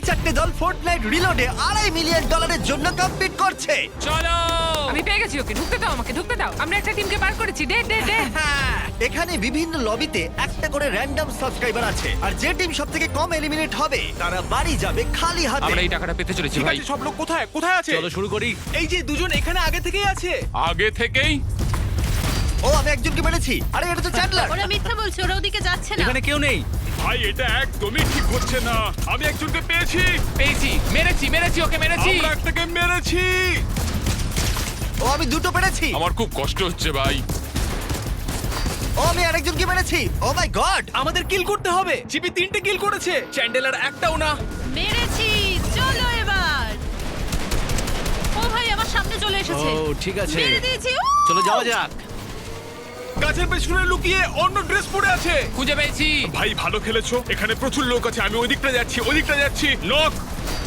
চারটে দল fortnight রিলোডে $2.5 million জন্য কম্পিট করছে। চলো আমি পেয়ে গেছি ওকে, ঢুকতে দাও আমাকে, ঢুকতে দাও। আমরা একটা টিমকে বার করেছি, ডে ডে ডে। এখানে বিভিন্ন লবিতে একটা করে র্যান্ডম সাবস্ক্রাইবার আছে, আর যে টিম সবথেকে কম এলিমিনেট হবে তারা বাড়ি যাবে খালি হাতে। আমরা এই টাকাটা পেতে চলেছি ঠিক ভাই। আছে, সব লোক কোথায় কোথায় আছে? চলো শুরু করি। এই যে দুজন এখানে আগে থেকেই আছে। আগে থেকেই ও আমি একজনকে মেরেছি। আরে এটা তো চ্যান্ডলার। ওরা মিথ্যা বলছে, ওরা ওদিকে যাচ্ছে না। এখানে কেউ নেই। ভাই এটা একদমই ঠিক হচ্ছে না। আমি একজনকে পেয়েছি। পেয়েছি, মেরেছি ওকে মেরেছি। আমরা একটাকে মেরেছি। ও আমি দুটো পেরেছি। আমার খুব কষ্ট হচ্ছে ভাই। ও আমি আরেকজনকে মেরেছি। ও মাই গড। আমাদের কিল করতে হবে। জিপি 3টে কিল করেছে, চ্যান্ডেলার একটাও না। মেরেছি, চলো এবার। ও ভাই আমার সামনে চলে এসেছে। ও ঠিক আছে, মেরে দিয়েছি। চলো যাওয়া যাক। গাছের পেছনে লুকিয়ে অন্য ড্রেস পরে আছে। খুঁজে পেয়েছি। ভাই ভালো খেলেছো। এখানে প্রচুর লোক আছে। আমি ওইদিকটা যাচ্ছি। নক।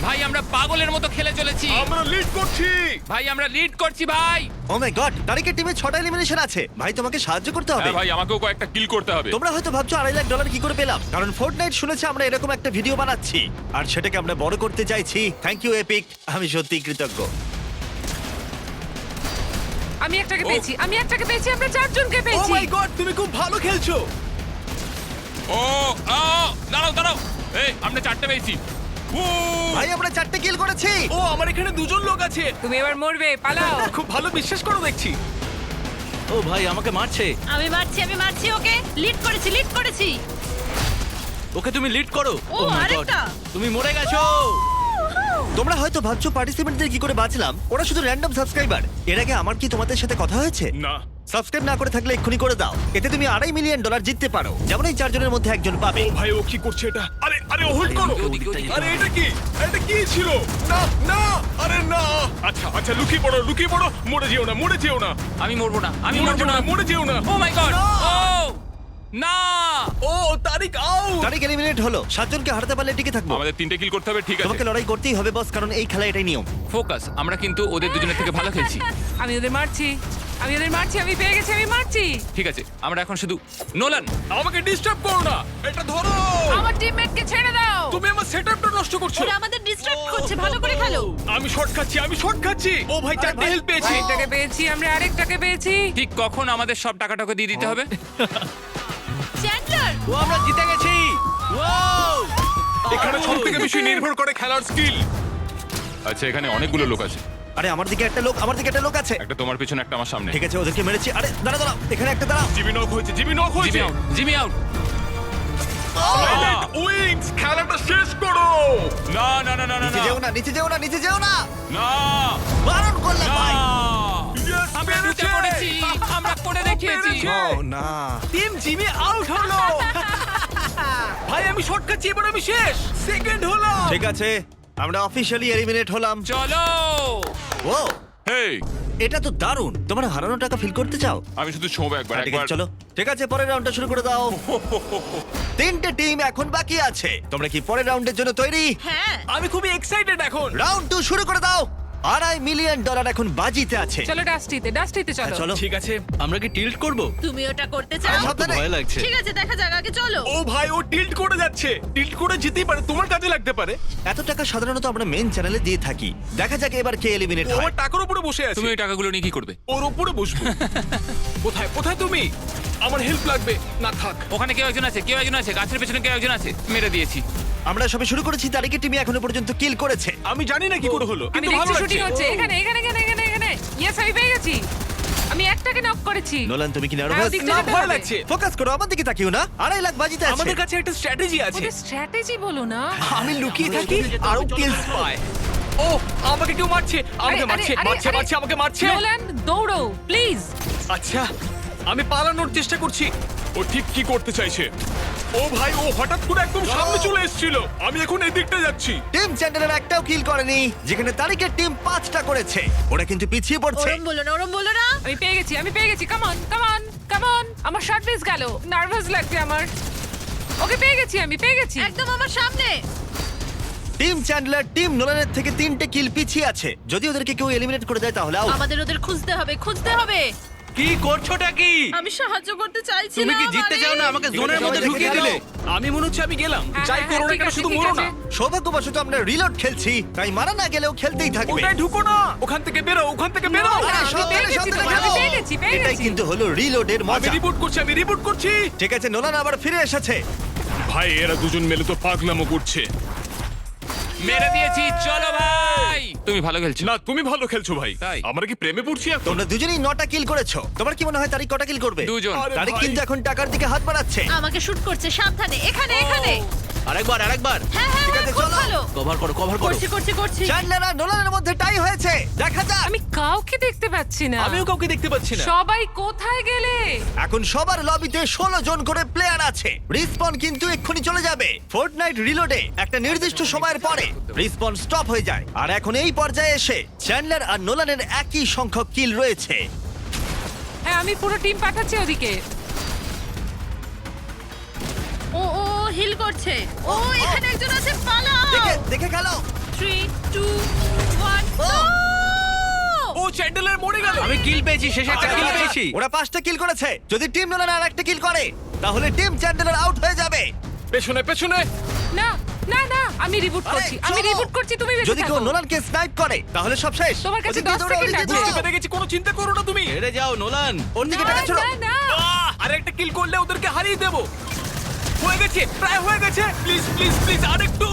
ভাই আমরা পাগলের মতো খেলে চলেছি। আমরা লিড করছি। ভাই আমরা লিড করছি ভাই। ও মাই গড, তারিখের টিমে 6টা এলিমিনেশন আছে। ভাই তোমাকে সাহায্য করতে হবে। হ্যাঁ ভাই, আমাকেও কয়েকটা কিল করতে হবে। তোমরা হয়তো ভাবছো $2.5 লাখ কি করে পেলাম, কারণ ফোর্টনাইট শুনেছে আমরা এরকম একটা ভিডিও বানাচ্ছি আর সেটাকে আমরা বড় করতে চাইছি। থ্যাংক ইউ এপিক, আমি সত্যিই কৃতজ্ঞ। আমি একটাকে পেয়েছি, আমি একটাকে পেয়েছি, আমরা চারজনকে ও পেয়েছি। মাই গড, তুমি খুব ভালো খেলছো। ও দাঁড়াও এই আমরা 4টে পেয়েছি। ও ভাই আমরা 4টে কিল করেছি। ও আমার এখানে দুজন লোক আছে। তুমি এবার মরবে, পালাও। খুব ভালো বিশ্বাস করো দেখছি। ও ভাই আমাকে মারছে। আমি মারছি ওকে। লিড করেছি। ওকে তুমি লিড করো। ও, Oh my God, আরেকটা। তুমি মরে গেছো। তোমরা হয়তো ভাবছো পার্টিসিপেন্টদের কি করে বাঁচলাম, ওরা শুধু র্যান্ডম সাবস্ক্রাইবার। এর আগে আমার কি তোমাদের সাথে কথা হয়েছে? না। সাবস্ক্রাইব না করে থাকলে এক্ষুনি করে দাও, এতে তুমি $2.5 মিলিয়ন জিততে পারো, যেমন এই 4 জনের মধ্যে একজন পাবে। ও ভাই ও কি করছে এটা? আরে হোল্ড করো। ওদিকটায় যেতে আরে এটা কি? এটা কি ছিল? না আরে না। আচ্ছা লুকিয়ে পড়ো। মরে যেও না। আমি মরবো না, আমি মরে মরবো যেও না। না, মরে যেও না। ও মাই গড। না! ও না, ও তারিক আউট। তারিখ এলিমিনেট হলো। 7 জনকে হারাতে পারলে টিকে থাকবো। আমাদের 3টে কিল করতে হবে। ঠিক আছে, তোমাকে লড়াই করতেই হবে বস, কারণ এই খেলা এটাই নিয়ম। ফোকাস। আমরা কিন্তু ওদের দুজনের থেকে ভালো খেলছি। আমি ওদের মারছি, আমি পেয়ে গেছি, আমি মারছি। ঠিক আছে, আমরা এখন শুধু নোলান। আমাকে ডিস্টার্ব করো না। এটা ধরো। আমার টিমমেটকে ছেড়ে দাও। তুমি আমার সেটআপটা নষ্ট করছো। ওরা আমাদের ডিস্ট্রাক্ট করছে, ভালো করে খেলো। আমি শর্ট খাচ্ছি। ও ভাই 4টে হেল্প পেয়েছি। একটাকে পেয়েছি, আমরা আরেকটাকে পেয়েছি। ঠিক কখন আমাদের সব টাকাটাকে দিয়ে দিতে হবে? চ্যান্ডলার, ও আমরা জিতে গেছি। ওয়াও! এখানে সবথেকে বেশি নির্ভর করে খেলার স্কিল। আচ্ছা, এখানে অনেকগুলো লোক আছে। আরে আমার দিকে একটা লোক আছে। একটা তোমার পিছনে, একটা আমার সামনে। ঠিক আছে, ওদেরকে মেরেছি। আরে দাঁড়াও, এখানে একটা দাঁড়াও। জিমি নক হয়েছে। Jimmy out. সাইলেন্ট উইংস, খেলাটা শেষ করো। না। নিচে যেও না। না বারণ করলাম ভাই। Yes, আমরা পেরেছে। ঢুকে পড়েছি, আমরা করে দেখিয়েছি। পেরেছে। ও না। টিম জিমি আউট হলো। ভাই আমি শর্ট খাচ্ছি, এবার আমি শেষ। সেকেন্ড হলাম। ঠিক আছে, আমরা অফিশিয়ালি এলিমিনেট হলাম। চলো। ও হেই, এটা তো দারুণ। তোমরা হারানো টাকা ফিল করতে চাও? আমি শুধু ছোঁবো একবার। ঠিক আছে, চলো। ঠিক আছে, পরের রাউন্ডটা শুরু করে দাও। 3টে টিম এখন বাকি আছে। তোমরা কি পরের রাউন্ডের জন্য তৈরি? হ্যাঁ। আমি খুবই এক্সাইটেড এখন। রাউন্ড 2 শুরু করে দাও। $2.5 মিলিয়ন এখন বাজিতে আছে। চলো ডাস্টিতে চলো। চলো। ঠিক আছে। আমরা কি টিল্ট করব? তুমি ওটা করতে আরে, চাও? সাবধানে। ভয় লাগছে। ঠিক আছে, দেখা যাক, আগে চলো। ও ভাই ও টিল্ট করে যাচ্ছে। টিল্ট করে যেতেই পারে, তোমার কাজে লাগতে পারে। এত টাকা সাধারণত আমরা মেন চ্যানেলে দিয়ে থাকি। দেখা যাক এবার কে এলিমিনেট ও হয়। আমার টাকার উপরে বসে আছে। তুমি ওই টাকাগুলো নিয়ে কি করবে? ওর উপরে বসবো। কোথায় তুমি? আমার হেল্প লাগবে। না থাক। ওখানে কেউ একজন আছে, গাছের পেছনে কেউ একজন আছে। মেরে দিয়েছি। আমরা সবে শুরু করেছি, তারিখের টিম এখনো পর্যন্ত কিল করেছে। আমি জানি না কি করে হলো, আমি কিন্তু ভালো দেখছি শুটিং লাগছে। হচ্ছে। এখানে। ইয়েস, আমি পেয়ে গেছি। আমি একটাকে নক করেছি। নোলান তুমি কি হ্যাঁ, নার্ভাস? ওদিকটা না যেতে ভয় হবে। লাগছে। ফোকাস করো, আমার দিকে তাকিও না। $2.5 লাখ বাজিতে আছে। আমাদের কাছে একটা স্ট্র্যাটেজি আছে। ওদের স্ট্র্যাটেজি বলো না। আমি লুকিয়ে থাকি আরো কিলস পাই। ও আমাকে কেউ মারছে। আমাকে মারছে। নোলান, দৌড়ো প্লিজ। আচ্ছা আমি পালানোর চেষ্টা করছি। ও ঠিক কি করতে চাইছে? ও ভাই ও হঠাৎ করে একদম সামনে চলে এসেছিল। আমি এখন এই দিকটা যাচ্ছি। টিম চ্যান্ডেলার একটাও কিল করেনি, যেখানে তারিখের টিম 5টা করেছে। ওরা কিন্তু পিছিয়ে পড়ছে। ওরম বলো না। আমি পেয়ে গেছি। Come on. আমার শর্ট মিস গেল। নার্ভাস লাগছে আমার। ওকে পেয়ে গেছি। একদম আমার সামনে। টিম চ্যান্ডলার টিম নোলানের থেকে 3টে কিল পিছিয়ে আছে। যদি ওদেরকে কেউ এলিমিনেট করে দেয় তাহলে out। আমাদের ওদের খুঁজতে হবে। কি করছোটা কি? আমি সাহায্য করতে চাইছি তুমি কি না, জিততে চাও না? আমাকে জোনের আছে, মধ্যে আমাকে ঢুকিয়ে দেখে দিলে। আমি মনে হচ্ছে আমি গেলাম হ্যাঁ, যাই হ্যাঁ, করো না ঠিক কেন আছে, শুধু ঠিক মরো আছে। না। সৌভাগ্যবশত আমরা রিলোড খেলছি, তাই মারা না গেলেও খেলতেই থাকবে। ওটাই ঢুকো না, ওখান থেকে বেরো, ওখান থেকে বেরো। না, আরে, আমি সাবধানে, পেয়ে গেছি সাবধানে তোমায়, আমি খেলো। পেয়ে গেছি, পেয়ে এটাই গেছি। কিন্তু হলো রিলোডের আমি মজা। রিপোর্ট করছি, আমি রিপোর্ট করছি। ঠিক আছে, নোলান আবার ফিরে এসেছে। ভাই এরা দুজন মিলে তো পাগলামো করছে। মেরে দিয়েছি, চলো ভাই। তুমি ভালো খেলছো। না তুমি ভালো খেলছো ভাই। তাই? আমরা কি প্রেমে পড়ছি এখন? তোমরা দুজনেই 9টা কিল করেছো। তোমার কি মনে হয় তারিক কটা কিল করবে? দুজন। আরে তারিক ভাই। কিন্তু এখন টাকার দিকে হাত বাড়াচ্ছে। আমাকে শুট করছে, সাবধানে, এখানে এখানে। আরেকবার হ্যাঁ হ্যাঁ ঠিক হ্যাঁ, আছে, খুব চলো। ভালো। কভার করো, কভার করো। করছি করছি করছি। চ্যান্ডলার আর নোলানের মধ্যে টাই হয়েছে। দেখা যাক। আমি কাউকে দেখতে পাচ্ছি না। আমিও কাউকে দেখতে পাচ্ছি না। সবাই কোথায় গেলে? এখন সবার লবিতে 16 জন করে প্লেয়ার আছে। রিসপন কিন্তু এক্ষুনি চলে যাবে। ফোর্টনাইট রিলোডে একটা নির্দিষ্ট সময়ের পরে রিসপন স্টপ হয়ে যায়। আর এখন এই পর্যায়ে এসে চ্যান্ডলার আর নোলানের একই সংখ্যক কিল রয়েছে। হ্যাঁ, আমি পুরো টিম পাঠাচ্ছি ওদিকে। ও ও হিল করছে। ও এখানে একজন আছে, পালাও। দেখে দেখে গেল। 3 2 1 ও! ও চ্যান্ডেলার মরে গেল। আমি কিল পেয়েছি, শেষে একটা কিল পেয়েছি। ওরা 5টা কিল করেছে। যদি টিম নোলান আর একটা কিল করে তাহলে টিম চ্যান্ডলার আউট হয়ে যাবে। পেছনে পেছনে। না না না, আমি রিবুট আরে, করছি, আমি চলো। রিবুট করছি, তুমি বেঁচে যদি কেউ থাকো। নোলানকে স্নাইপ করে তাহলে সব শেষ। তোমার কাছে ওদিকে 10 দৌড়াও, সেকেন্ড ওদিকে আছে। দৌড়াও। বুঝতে পেরে গেছি, কোনো চিন্তা করো না তুমি। হেরে যাও নোলান। ওর দিকে না, টাকা ছোড়ো। না, না। আর একটা কিল করলে ওদেরকে হারিয়ে দেব। হয়ে গেছে, প্রায় হয়ে গেছে। প্লিজ প্লিজ প্লিজ আরেকটু।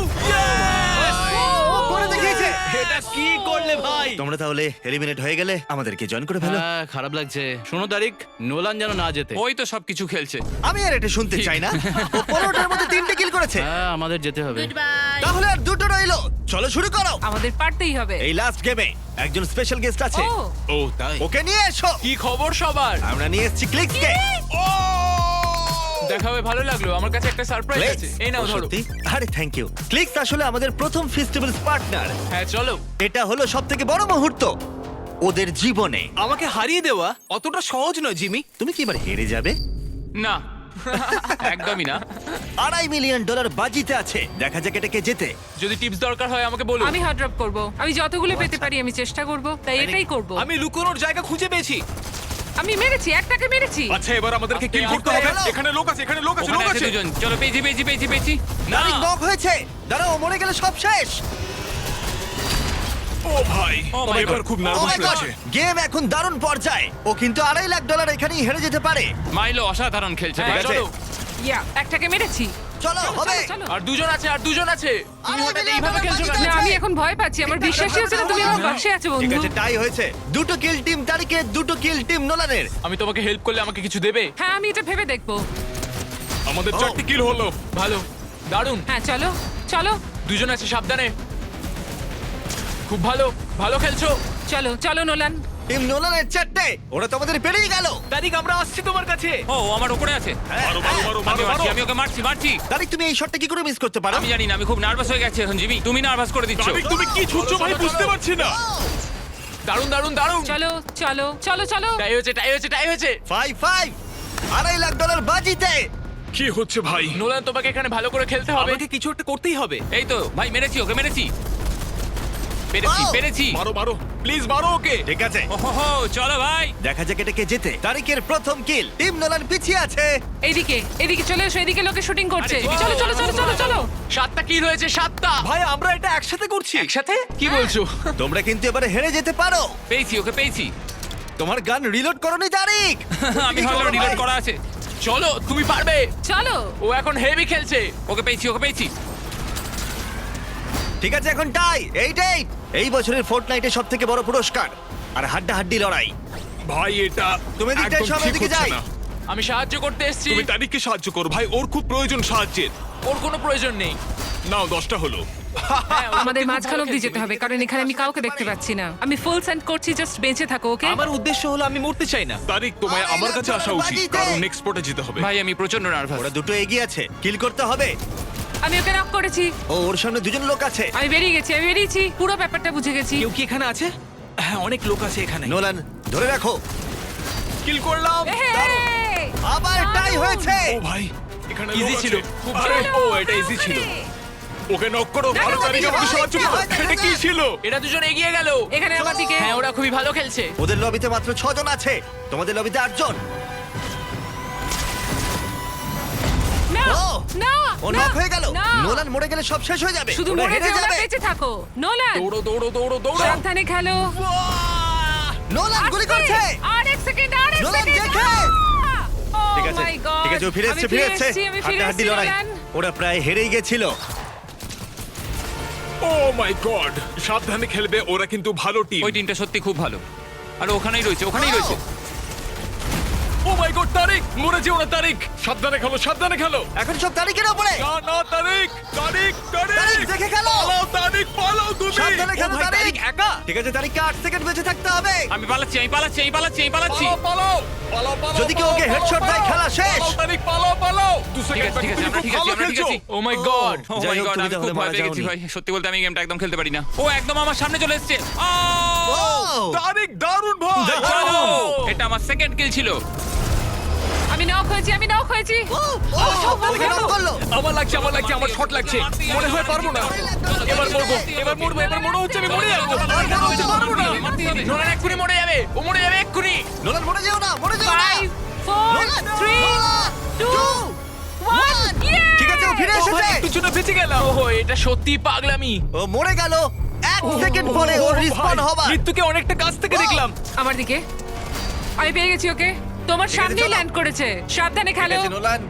ও করে দেখিয়েছে। এটা কি করলে ভাই? তোমরা তাহলে এলিমিনেট হয়ে গেলে আমাদেরকে জয়েন করে ফেলো। হ্যাঁ, খারাপ লাগছে। শোনো তারিক, নোলান যেন না যেতে। ওই তো সবকিছু খেলছে। আমি আর এটা শুনতে চাই না। ও 15টার মধ্যে 3টে কিল করেছে। হ্যাঁ, আমাদের যেতে হবে। Good bye. তাহলে আর দুটো রইলো। চলো শুরু করো। আমাদের পারতেই হবে। এই লাস্ট গেমে একজন স্পেশাল গেস্ট আছে। ও ও তাই? ওকে নিয়ে এসো। কি খবর সবার? আমরা নিয়ে এসেছি ক্লিক্সকে। দেখা হয়ে ভালো লাগলো। আমার কাছে একটা সারপ্রাইজ আছে। এই নাও ধরো। সত্যি? আরে থ্যাংক ইউ। ক্লিক্স আসলে আমাদের প্রথম ফেস্টিভ্যালস পার্টনার। হ্যাঁ চলো। এটা হলো সবথেকে বড় মুহূর্ত ওদের জীবনে। আমাকে হারিয়ে দেওয়া অতটা সহজ নয় জিমি। তুমি কি এবার হেরে যাবে? না একদমই না। $2.5 মিলিয়ন বাজিতে আছে। দেখা যাক এটা কে জেতে। যদি টিপস দরকার হয় আমাকে বলো। আমি হট ড্রপ করব। আমি যতগুলো পেতে পারি আমি চেষ্টা করব। তাই এটাই করব। আমি লুকোনোর জায়গা খুঁজে পেয়েছি। আমি মেরেছি, একটাকে মেরেছি। আচ্ছা এবার আমাদেরকে কিল আস্তে, করতে হবে। আস্তে। এখানে লোক আছে, এখানে লোক আছে, ওখানে লোক আছে আছে। দুজন। চলো পেয়েছি পেয়েছি পেয়েছি পেয়েছি। না তারিক নক হয়েছে। দাঁড়াও, ও মরে গেলে সব শেষ। ও ভাই, Oh my এবার God. খুব Oh নার্ভাস my God! লাগছে। গেম এখন দারুণ পর্যায়ে। ও কিন্তু $2.5 লাখ এখানেই হেরে যেতে পারে। মাইলো অসাধারণ খেলছে। ঠিক ভাই, আছে। চলো। ইয়া, একটাকে মেরেছি। চলো হবে। চলো, চলো। আর দুজন আছে, আর দুজন আছে। তুমি হঠাৎ এইভাবে খেলছো কেন? না, আমি এখন ভয় পাচ্ছি। আমার বিশ্বাসই হচ্ছে না তুমি আমার পাশে আছো ঠিক বন্ধু। আছে, টাই হয়েছে। দুটো কিল টিম তারিকের, দুটো কিল টিম নোলানের। আমি তোমাকে হেল্প করলে আমাকে কিছু দেবে? হ্যাঁ, আমি এটা ভেবে দেখবো। আমাদের ও। 4টি কিল হলো। ভালো, দারুণ। হ্যাঁ, চলো চলো দুজন আছে, সাবধানে। খুব ভালো, ভালো খেলছো। চলো চলো নোলান। টিম নোলানের 4টে। ওরা তোমাদের পেরিয়ে গেল। তারিক, আমরা আসছি তোমার কাছে। ও আমার উপরে আছে। মারো মারো মারো আমি মারো মারছি, মারো। আমি ওকে মারছি মারছি। তারিক, তুমি এই শটটা কি করে মিস করতে পারো? আমি জানি না, আমি খুব নার্ভাস হয়ে গেছি এখন জিমি। তুমি নার্ভাস করে দিচ্ছ। তারিক, তুমি কি ছুটছো ভাই বুঝতে পারছি না। দারুণ দারুণ দারুণ। চলো চলো চলো চলো। টাই হয়েছে টাই হয়েছে টাই হয়েছে। 5-5 $2.5 লাখ বাজিতে। কি হচ্ছে ভাই? নোলান, তোমাকে এখানে ভালো করে খেলতে হবে। আমাকে কিছু একটা করতেই হবে। এই তো ভাই, মেরেছি ওকে, মেরেছি পেরেছি Wow! পেরেছি। মারো মারো, প্লিজ মারো ওকে। ঠিক আছে, ওহো চলো ভাই। দেখা যাক এটা কে জেতে। তারিকের প্রথম কিল। টিম নোলান পিছিয়ে আছে। এইদিকে এদিকে চলে এসো, এদিকে লোকে শুটিং করছে। আরে, চলো চলো চলো চলো চলো। 7টা কিল হয়েছে, 7টা। ভাই, আমরা এটা একসাথে করছি। একসাথে? কি বলছো? তোমরা কিন্তু এবারে হেরে যেতে পারো। পেয়েছি ওকে, পেয়েছি। তোমার গান রিলোড করোনি তারিক। আমি কি ভালো করো রিলোড ভাই? করা আছে। চলো, তুমি পারবে। চলো। ও এখন হেভি খেলছে। ওকে পেয়েছি ওকে পেয়েছি। ঠিক আছে, এখন টাই 8-8। এই বছরের ফোর্টনাইটে সবথেকে বড় পুরস্কার আর হাড্ডাহাড্ডি লড়াই। ভাই এটা তুমি এদিকটা একদম এসো, আমি ঠিক এদিকে হচ্ছে যাই। না। আমি সাহায্য করতে এসেছি। তুমি তারিখকে সাহায্য করো ভাই, ওর খুব প্রয়োজন সাহায্যের। ওর কোনো প্রয়োজন নেই। নাও 10টা হলো। হ্যাঁ, ও আমাদের সত্যি খুব মাঝখান ভালো অব্দি খেলছে। যেতে হবে, কারণ এখানে আমি কাউকে দেখতে পাচ্ছি না। আমি ফুল সেন্ড করছি, জাস্ট বেঁচে থাকো, ওকে? আমার উদ্দেশ্য হলো আমি মরতে চাই না। তারিক, তোমায় আমার কাছে আসা উচিত, বাজিতে। কারণ নেক্সট স্পটে যেতে হবে। ভাই আমি প্রচন্ড নার্ভাস। ওরা দুটো এগিয়ে আছে, কিল করতে হবে। আমি ওকে নক করেছি। ও, ওর সামনে দুজন লোক আছে। আমি বেরিয়ে গেছি, আমি বেরিয়েছি, পুরো ব্যাপারটা বুঝে গেছি। কেউ কি এখানে আছে? হ্যাঁ, অনেক লোক আছে এখানে। নোলান ধরে রাখো। কিল করলাম। এই! আবার টাই হয়েছে। ও ভাই, এখানে Easy লোক ছিল, আছে। খুব আরে, চলো, ও এটা ইজি ছিল। ওকে নক করো। দেখো, আরো তারিখ আমাকে সাহায্য করো। এটা কি ছিল? এরা দুজন এগিয়ে গেল। এখানে আমার দিকে হ্যাঁ ওরা খুবই ভালো খেলছে। ওদের লবিতে মাত্র 6 জন আছে, তোমাদের লবিতে 8 জন। না ও! না ও না, নক হয়ে গেল। না। নোলান মরে গেলে সব শেষ হয়ে যাবে, শুধু ওরা মরে হেরে যেও না, যাবে। বেঁচে থাকো নোলান। দৌড়ো দৌড়ো দৌড়ো দৌড়ো। সাবধানে খেলো। নোলান গুলি আস্তে, করছে। আর এক সেকেন্ড, আর এক নোলান সেকেন্ড। দেখে। Oh ঠিক আছে, my God! ঠিক আছে, ও ফিরে আমি এসছে, ফিরে এসছে। আমি ফিরে হাড্ডাহাড্ডি এসেছি, লড়াই। নোলান। ওরা প্রায় হেরেই গেছিল। ও মাই গড, সাবধানে খেলবে, ওরা কিন্তু ভালো টিম। ওই টিমটা সত্যি খুব ভালো। আর ওখানেই রয়েছে, ওখানেই রয়েছে। ও মাই গড, তারিক মরে যেও না তারিক। সাবধানে খেলো, সাবধানে খেলো। এখন সব তারিখের উপরে। না না তারিক, তারিক তারিক, তারিক দেখে খেলো। পালাও তারিক, পালাও তুমি। সাবধানে খেলো, ও ভাই, তারিক। তারিক একা? ঠিক আছে, তারিখকে 8 সেকেন্ড বেঁচে থাকতে হবে। আমি পালাচ্ছি, আমি পালাচ্ছি, আমি পালাচ্ছি, আমি পালাচ্ছি। পালাও পালাও পালাও পালাও। যদি কেউ ওকে পালাও, headshot দেয়, পালাও। খেলা শেষ। পালাও, তারিক পালাও পালাও। 2 ঠিক সেকেন্ড আছে, ঠিক আছে, আমরা ঠিক আছি, আমরা ঠিক আছি। ও মাই গড, ও যাই মাই হোক, গড, তুমি আমি তাহলে খুব ভয় মারা পেয়ে গেছি যাওনি। ভাই। সত্যি বলতে আমি এই গেমটা একদম খেলতে পারি না। ও একদম আমার সামনে চলে এসেছে। ও! তারিক দারুণ ভাই। চলো! এটা আমার সেকেন্ড কিল ছিল। আমি নক হয়েছি, আমি নক হয়েছি। ও! ও! তারিখকে knock করলো। আমার লাগছে, আমার লাগছে, আমার শট লাগছে। মনে হয় পারবো না। এবার মরবো, এবার মরবো, এবার মনে হচ্ছে আমি মরে যাবো। আর মনে হচ্ছে পারবো না। নোলান এক্ষুনি মরে যাবে, ও মরে যাবে এক্ষুনি। নোলান মরে যেও না, মরে যেও না। 5 4 নোলান, 3 নোলান, 2 1 ঠিক আছে, ও ফিরে ও ভাই, এসেছে। একটু জন্য বেঁচে গেলাম। ওহো, এটা সত্যি পাগলামি। ও মরে গেল 1 সেকেন্ড পরে ওর রিসপন হবার। মৃত্যুকে অনেকটা কাছ থেকে দেখলাম। আমার দিকে। আমি পেয়ে গেছি ওকে। তোমার আছে, সামনেই চলো। ল্যান্ড করেছে। সাবধানে ঠিক খেলো। আছে, নোলান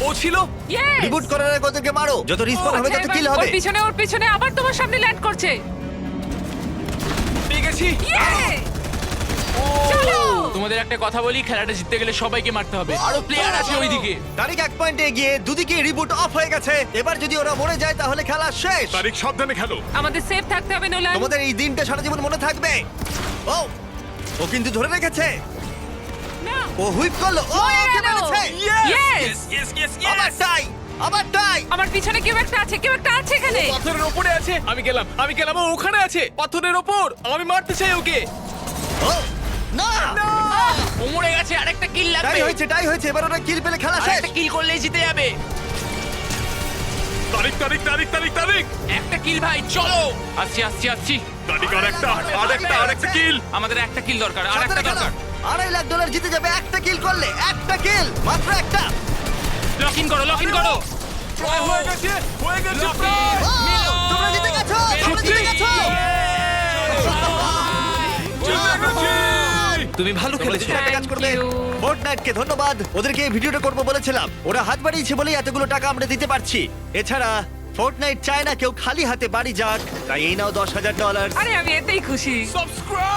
ও ছিল। ইয়েস। রিবুট করার আগে ওদেরকে মারো, যত রিসপন হবে তত কিল হবে। ওর পিছনে আবার তোমার সামনে ল্যান্ড করছে। পেয়ে গেছি। ইয়ে! চলো। তোমাদের একটা কথা বলি, খেলাটা জিততে গেলে সবাইকে মারতে হবে। আরো প্লেয়ার আছে ওইদিকে। তারিখ 1 পয়েন্টে এগিয়ে, দুদিকে রিবুট অফ হয়ে গেছে। এবার যদি ওরা মরে যায় তাহলে খেলা শেষ। তারিক সাবধানে খেলো। আমাদের সেফ থাকতে হবে নোলান। তোমাদের এই দিনটা সারা জীবন মনে থাকবে। ও ও কিন্তু ধরে রেখেছে। না। ও হুইপ করলো। ও ওকে মেরেছে। ইয়েস। ইয়েস ইয়েস আবার টাই, আবার টাই। আমার পিছনে কেউ একটা আছে এখানে। পাথরের ওপরে আছে। আমি গেলাম, ও ওখানে আছে পাথরের ওপর। আমি মারতে চাই ওকে। ও না, ও মরে গেছে, আরেকটা কিল টাই হয়েছে, টাই হয়েছে। এবার ওরা কিল পেলে খেলা শেষ। আরেকটা কিল করলেই জিতে যাবে। তারিক তারিক তারিক তারিক তারিক একটা কিল ভাই, চলো। আসছি, আসছি, আসছি। তারিক আরেকটা কিল। আমাদের একটা কিল দরকার, আর সাবধানে একটা খেলো। দরকার। $2.5 লাখ জিতে যাবে একটা কিল করলে। একটা কিল, মাত্র একটা। লক ইন করো, লক ইন করো। প্রায় হয়ে গেছে, হয়ে গেছে Lock প্রায়। in. ও, তোমরা জিতে গেছো, তোমরা জিতে গেছো। জিতে গেছি। তুমি ভালো তোমরা খেলেছো। জিতে একটা কাজ করবে। Thank you. ফোর্টনাইটকে ধন্যবাদ, ওদেরকে এই ভিডিওটা করবো বলেছিলাম। ওরা হাত বাড়িয়েছে বলেই এতগুলো টাকা আমরা দিতে পারছি। এছাড়া ফোর্টনাইট চায় না কেউ খালি হাতে বাড়ি যাক, তাই এই নাও $10,000। আরে আমি এতেই খুশি। সাবস্ক্রাইব